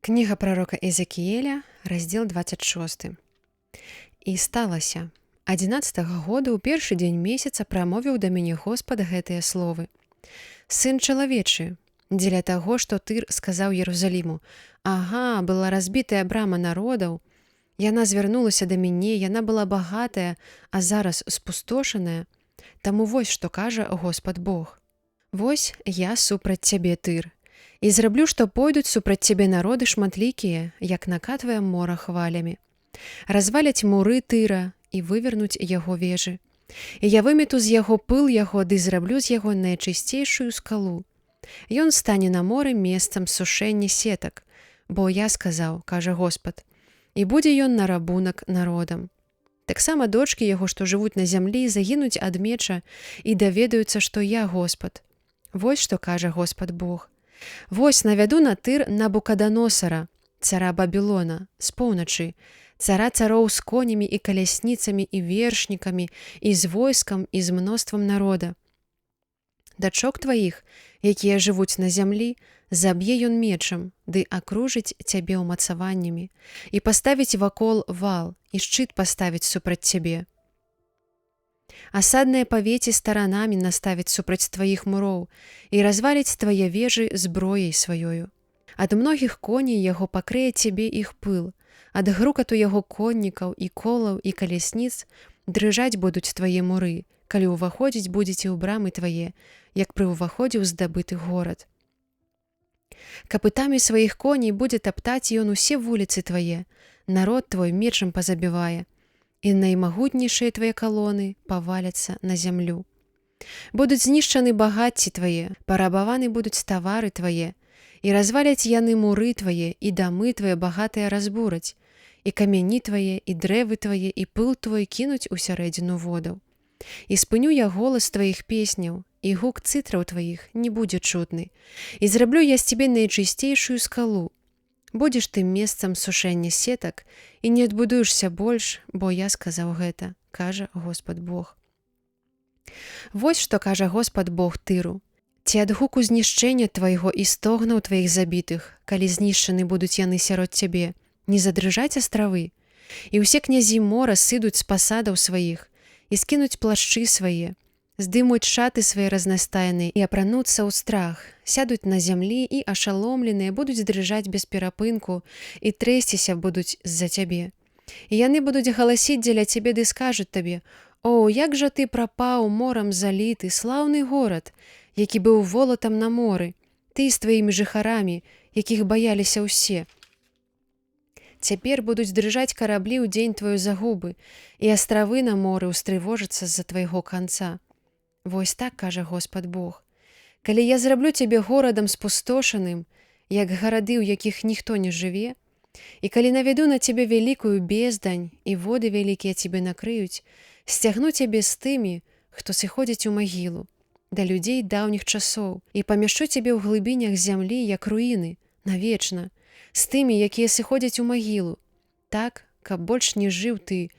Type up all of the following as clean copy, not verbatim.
Кніга прарока Эзекіеля, раздзел 26. І сталася. 11-го года ў першы дзень месяца прамовіў да мяне Господ гэтыя словы. Сын чалавечы, дзеля таго, што Тыр сказаў Єрусаліму: «Ага, была разбітая брама народаў, яна звярнулася да мяне, яна была багатая, а зараз спустошаная. Таму вось што кажа Господ Бог. Вось я супраць цябе, Тыр, і зраблю, што пойдуць супраць цябе народы шматлікія, як накатвае мора хвалямі. Разваляць муры Тыра і вывернуць яго вежы. І я вымету з яго пыл яго, ды зраблю з яго найчысцейшую скалу. Ён стане на моры месцам сушэння сетак, бо я сказаў, кажа Господ, і будзе ён на рабунак народам. Таксама дочкі яго, што жывуць на зямлі, загінуць ад меча і даведаюцца, што я Господ. Вось што кажа Господ Бог. Вось навяду на Тыр Набукаданосара, цара Бабілона, з поўначы, цара цароў з конямі і калясніцамі і вершнікамі, і з войскам, і з мноствам народа. Дачок тваіх, якія жывуць на зямлі, заб'е ён мечам, ды акружыць цябе ўмацаваннямі, і паставіць вакол вал, і шчыт паставіць супраць цябе. Асадныя павеці старанамі наставіць супраць тваіх муроў і разваліць твае вежы зброяй сваёю. Ад многіх коней яго пакрые цябе іх пыл, ад грукату яго коннікаў і колаў і калясніц дрыжаць будуць твае муры, калі ўваходзіць будзеце ў брамы твае, як пры ўваходзе ў здабыты горад. Капытамі сваіх коней будзе таптаць ён усе вуліцы твае, народ твой мечам пазабівае, і наймагутнейшыя твае калоны паваляцца на зямлю. Будуць знішчаны багацці твае, парабаваны будуць тавары твае, і разваляць яны муры твае, і дамы твае багатыя разбураць, і камяні твае, і дрэвы твае, і пыл твой кінуць у сярэдзіну водаў. І спыню я голас тваіх песняў, і гук цытраў тваіх не будзе чутны, і зраблю я з цябе найчысцейшую скалу. Будзеш ты месцам сушэння сетак і не адбудуешся больш, бо я сказаў гэта, кажа Господ Бог. Вось што кажа Господ Бог Тыру. Ці ад гуку знішчэння твайго і стогнаў тваіх забітых, калі знішчаны будуць яны сярод цябе, не задрыжаць астравы, і ўсе князі мора сыдуць з пасадаў сваіх і скінуць плашчы свае, здымуць шаты свае разнастайныя і апрануцца ў страх, сядуць на зямлі і ашаломленыя будуць дрыжаць без перапынку і трэсціся будуць з-за цябе. І яны будуць галасіць дзеля цябе ды скажуць табе: «О, як жа ты прапаў, морам заліты, слаўны горад, які быў волатам на моры, ты з тваімі жыхарамі, якіх баяліся ўсе. Цяпер будуць дрыжаць караблі ў дзень твою загубы, і астравы на моры ўстрывожацца з-за твайго канца». Вось так кажа Господ Бог. Калі я зраблю цябе горадам спустошаным, як гарады, у якіх ніхто не жыве, і калі наведу на цябе вялікую бездань, і воды вялікія цябе накрыюць, сцягну цябе з тымі, хто сыходзіць у магілу, да людзей даўніх часоў, і памяшчу цябе ў глыбінях зямлі, як руіны, навечна, з тымі, якія сыходзяць у магілу, так, каб больш не жыў ты,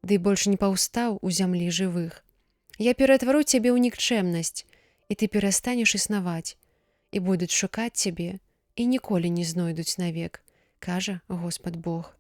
ды больш не паўстаў у зямлі жывых. Я ператвару цябе ў нікчэмнасць, і ты перастанеш існаваць, і будуць шукаць цябе, і ніколі не знойдуць навек, кажа Господ Бог.